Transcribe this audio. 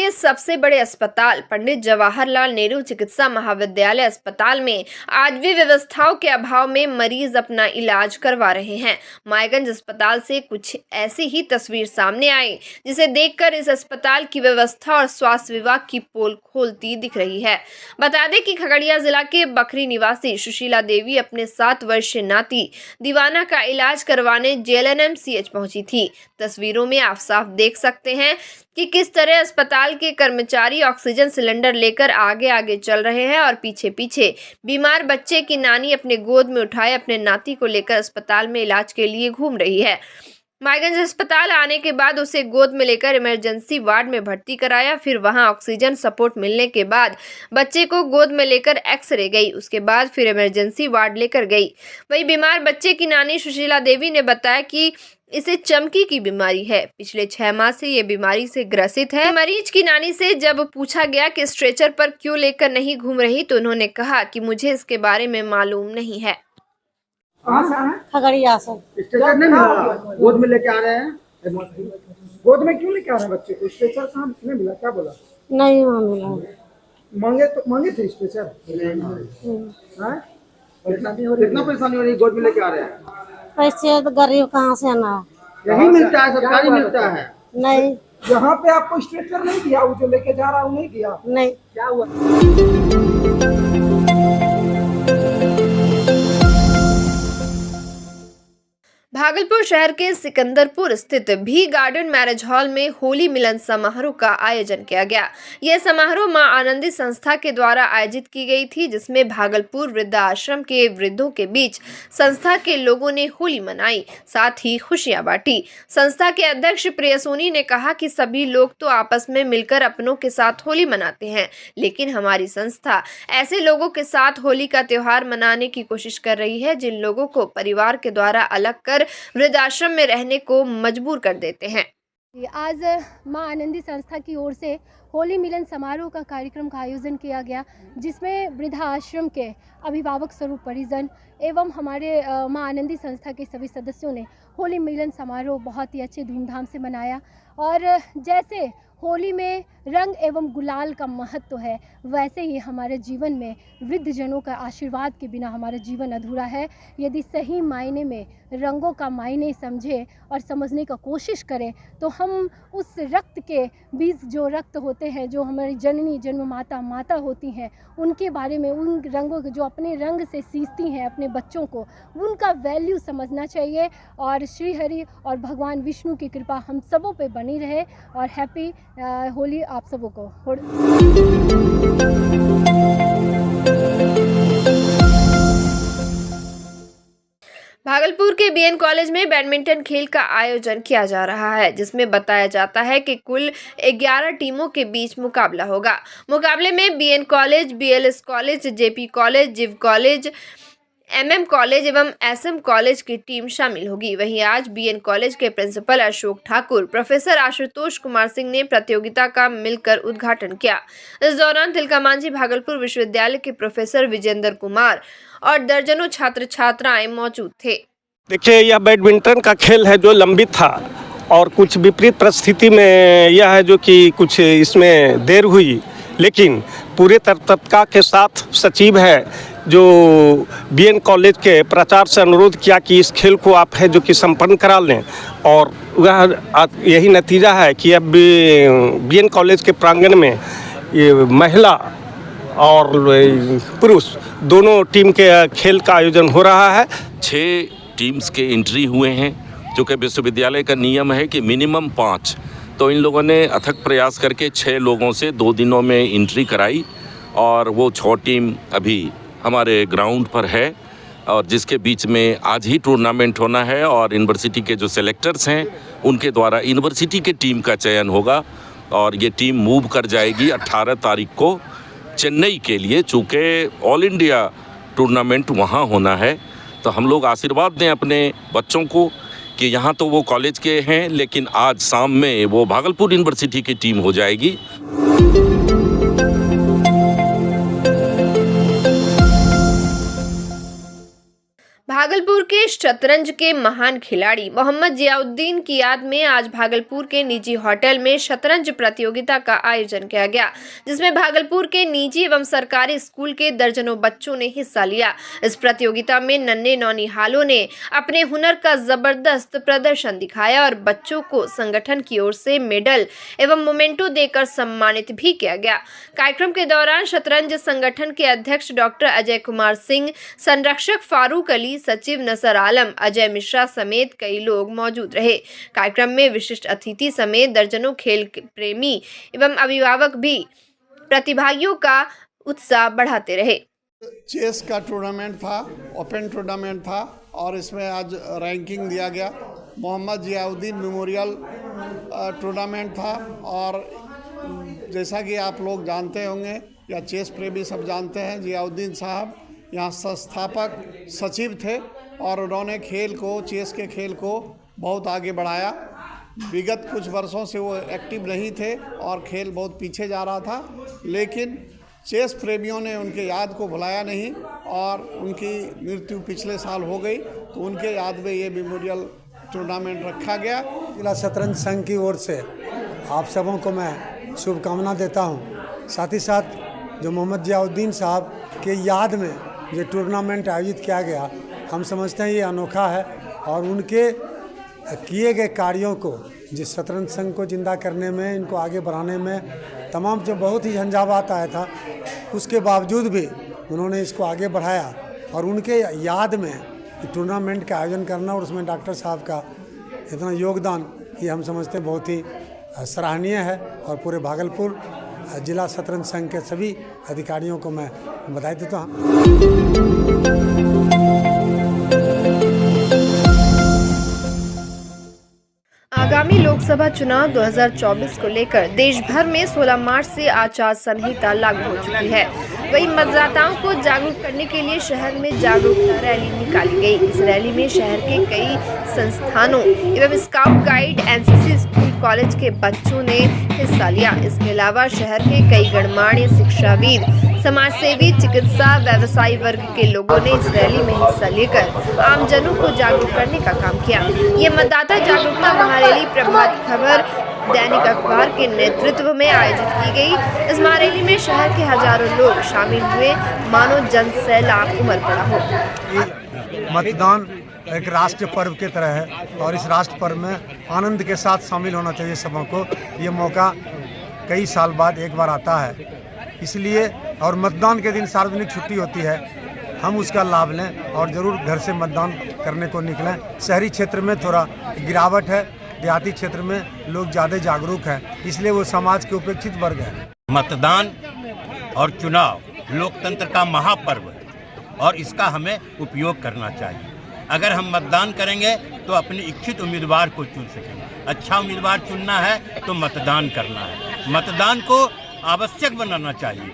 के सबसे बड़े अस्पताल पंडित जवाहरलाल नेहरू चिकित्सा महाविद्यालय अस्पताल में आज भी व्यवस्थाओं के अभाव में मरीज अपना इलाज करवा रहे हैं। मायगंज अस्पताल से कुछ ऐसी ही तस्वीर सामने आई, जिसे देखकर इस अस्पताल की व्यवस्था और स्वास्थ्य विभाग की पोल खोलती दिख रही है। बता दें कि खगड़िया जिला के बखरी निवासी सुशीला देवी अपने 7 वर्षीय नाती दीवाना का इलाज करवाने JLNM-CH पहुंची थी। तस्वीरों में आप साफ देख सकते हैं कि किस तरह अस्पताल के कर्मचारी ऑक्सीजन सिलेंडर लेकर आगे आगे चल रहे हैं और पीछे पीछे बीमार बच्चे की नानी अपने गोद में उठाए अपने नाती को लेकर अस्पताल में इलाज के लिए घूम रही है। मायगंज अस्पताल आने के बाद उसे गोद में लेकर इमरजेंसी वार्ड में भर्ती कराया। फिर वहां ऑक्सीजन सपोर्ट मिलने के बाद बच्चे को गोद में लेकर एक्सरे गई। उसके बाद फिर इमरजेंसी वार्ड लेकर गई। वही बीमार बच्चे की नानी सुशीला देवी ने बताया कि इसे चमकी की बीमारी है। पिछले 6 माह से ये बीमारी से ग्रसित है। मरीज की नानी से जब पूछा गया कि स्ट्रेचर पर क्यों लेकर नहीं घूम रही, तो उन्होंने कहा कि मुझे इसके बारे में मालूम नहीं है। खगड़िया से स्ट्रेचर नहीं मिला, गोद में लेके आ रहे हैं। गोद में क्यों लेके आ रहे हैं बच्चे को? स्ट्रेचर कहाँ नहीं मिला? क्या बोला? नहीं वहाँ मिला। मांगे थे स्ट्रेचर। कितना परेशानी हो रही है? गोद में लेके आ रहे हैं। पैसे तो गरीब कहाँ से ना, यही मिलता है, सरकारी मिलता है। नहीं यहाँ पे आपको स्ट्रेचर नहीं दिया? वो जो लेके जा रहा है वो नहीं दिया? नहीं। क्या हुआ? भागलपुर शहर के सिकंदरपुर स्थित भी गार्डन मैरिज हॉल में होली मिलन समारोह का आयोजन किया गया। यह समारोह मां आनंदी संस्था के द्वारा आयोजित की गई थी, जिसमें भागलपुर वृद्धाश्रम के वृद्धों के बीच संस्था के लोगों ने होली मनाई, साथ ही खुशियां बांटी। संस्था के अध्यक्ष प्रियसोनी ने कहा कि सभी लोग तो आपस में मिलकर अपनों के साथ होली मनाते हैं, लेकिन हमारी संस्था ऐसे लोगों के साथ होली का त्योहार मनाने की कोशिश कर रही है जिन लोगों को परिवार के द्वारा अलग कर वृद्धाश्रम में रहने को मजबूर कर देते हैं। आज मां आनंदी संस्था की ओर से होली मिलन समारोह का कार्यक्रम का आयोजन किया गया, जिसमें वृद्धाश्रम के अभिभावक स्वरूप परिजन एवं हमारे मां आनंदी संस्था के सभी सदस्यों ने होली मिलन समारोह बहुत ही अच्छे धूमधाम से मनाया। और जैसे होली में रंग एवं गुलाल का महत्व है, वैसे ही हमारे जीवन में वृद्धजनों का आशीर्वाद के बिना हमारा जीवन अधूरा है। यदि सही मायने में रंगों का मायने समझे और समझने का कोशिश करें, तो हम उस रक्त के बीज जो रक्त होते हैं, जो हमारी जननी जन्म माता होती हैं, उनके बारे में, उन रंगों के जो अपने रंग से सींचती हैं अपने बच्चों को, उनका वैल्यू समझना चाहिए। और श्री हरि और भगवान विष्णु की कृपा हम सबों पे बनी रहे। और हैप्पी होली आप सबों को। भागलपुर के BN कॉलेज में बैडमिंटन खेल का आयोजन किया जा रहा है, जिसमें बताया जाता है कि कुल 11 टीमों के बीच मुकाबला होगा। मुकाबले में BN college, BLS college, JP college, जिव कॉलेज, MM कॉलेज एवं SM कॉलेज की टीम शामिल होगी। वहीं आज BN कॉलेज के प्रिंसिपल अशोक ठाकुर, प्रोफेसर आशुतोष कुमार सिंह ने प्रतियोगिता का मिलकर उद्घाटन किया। इस दौरान तिलकामांझी भागलपुर विश्वविद्यालय के प्रोफेसर विजेंद्र कुमार और दर्जनों छात्र छात्राएं मौजूद थे। देखिए, यह बैडमिंटन का खेल है जो लंबित था और कुछ विपरीत परिस्थिति में यह है जो कि कुछ इसमें देर हुई, लेकिन पूरे तत्परता के साथ सचिव है जो BN कॉलेज के प्राचार्य से अनुरोध किया कि इस खेल को आप है जो कि संपन्न करा लें, और वह यही नतीजा है कि अब BN कॉलेज के प्रांगण में ये महिला और पुरुष दोनों टीम के खेल का आयोजन हो रहा है। 6 टीम्स के एंट्री हुए हैं, जो कि विश्वविद्यालय का नियम है कि मिनिमम 5। तो इन लोगों ने अथक प्रयास करके 6 लोगों से 2 दिनों में एंट्री कराई, और वो 6 टीम अभी हमारे ग्राउंड पर है, और जिसके बीच में आज ही टूर्नामेंट होना है। और यूनिवर्सिटी के जो सेलेक्टर्स हैं उनके द्वारा यूनिवर्सिटी के टीम का चयन होगा, और ये टीम मूव कर जाएगी 18 तारीख को चेन्नई के लिए, चूँकि ऑल इंडिया टूर्नामेंट वहाँ होना है। तो हम लोग आशीर्वाद दें अपने बच्चों को कि यहाँ तो वो कॉलेज के हैं, लेकिन आज शाम में वो भागलपुर यूनिवर्सिटी की टीम हो जाएगी। भागलपुर के शतरंज के महान खिलाड़ी मोहम्मद जियाउद्दीन की याद में आज भागलपुर के निजी होटल में शतरंज प्रतियोगिता का आयोजन किया गया, जिसमें भागलपुर के निजी एवं सरकारी स्कूल के दर्जनों बच्चों ने हिस्सा लिया। इस प्रतियोगिता में नन्हे नौनिहालों ने अपने हुनर का जबरदस्त प्रदर्शन दिखाया और बच्चों को संगठन की ओर से मेडल एवं मोमेंटो देकर सम्मानित भी किया गया। कार्यक्रम के दौरान शतरंज संगठन के अध्यक्ष डॉक्टर अजय कुमार सिंह, संरक्षक फारूक अली, सचिव नसर आलम, अजय मिश्रा समेत कई लोग मौजूद रहे। कार्यक्रम में विशिष्ट अतिथि समेत दर्जनों खेल प्रेमी एवं अभिभावक भी प्रतिभागियों का उत्साह बढ़ाते रहे। चेस का टूर्नामेंट था, ओपन टूर्नामेंट था और इसमें आज रैंकिंग दिया गया। मोहम्मद जियाउद्दीन मेमोरियल टूर्नामेंट था और जैसा कि आप लोग जानते होंगे या चेस प्रेमी सब जानते हैं, जियाउद्दीन साहब यहाँ संस्थापक सचिव थे और उन्होंने चेस के खेल को बहुत आगे बढ़ाया। विगत कुछ वर्षों से वो एक्टिव नहीं थे और खेल बहुत पीछे जा रहा था, लेकिन चेस प्रेमियों ने उनके याद को भुलाया नहीं और उनकी मृत्यु पिछले साल हो गई, तो उनके याद में ये मेमोरियल टूर्नामेंट रखा गया। जिला शतरंज संघ की ओर से आप सबों को मैं शुभकामना देता हूं। साथ ही साथ जो मोहम्मद जियाउद्दीन साहब के याद में जो टूर्नामेंट आयोजित किया गया, हम समझते हैं ये अनोखा है और उनके किए गए कार्यों को, जिस शतरंज संघ को जिंदा करने में, इनको आगे बढ़ाने में तमाम जो बहुत ही झंझावात आया था, उसके बावजूद भी उन्होंने इसको आगे बढ़ाया और उनके याद में टूर्नामेंट का आयोजन करना और उसमें डॉक्टर साहब का इतना योगदान, ये हम समझते हैं बहुत ही सराहनीय है। और पूरे भागलपुर जिला शतरंज संघ के सभी अधिकारियों को मैं बधाई देता हूँ। आगामी लोकसभा चुनाव 2024 को लेकर देश भर में 16 मार्च से आचार संहिता लागू हो चुकी है। वहीं मतदाताओं को जागरूक करने के लिए शहर में जागरूकता रैली निकाली गई। इस रैली में शहर के कई संस्थानों एवं scout guide, NCC school college के बच्चों ने हिस्सा लिया। इसके अलावा शहर के कई गणमान्य शिक्षाविद, समाजसेवी, चिकित्सा, व्यवसायी वर्ग के लोगों ने इस रैली में हिस्सा लेकर आमजनों को जागरूक करने का काम किया। ये मतदाता जागरूकता महारैली प्रभात खबर दैनिक अखबार के नेतृत्व में आयोजित की गई। इस महारैली में शहर के हजारों लोग शामिल हुए, मानो जन सैलाब उमड़ पड़ा हो। मतदान एक राष्ट्रीय पर्व की तरह है और इस राष्ट्र पर्व में आनंद के साथ शामिल होना चाहिए सबों को। ये मौका कई साल बाद एक बार आता है, इसलिए और मतदान के दिन सार्वजनिक छुट्टी होती है, हम उसका लाभ लें और ज़रूर घर से मतदान करने को निकलें। शहरी क्षेत्र में थोड़ा गिरावट है, देहाती क्षेत्र में लोग ज़्यादा जागरूक हैं, इसलिए वो समाज के उपेक्षित वर्ग है। मतदान और चुनाव लोकतंत्र का महापर्व है और इसका हमें उपयोग करना चाहिए। अगर हम मतदान करेंगे तो अपने इच्छित उम्मीदवार को चुन सकेंगे। अच्छा उम्मीदवार चुनना है तो मतदान करना है। मतदान को आवश्यक बनाना चाहिए।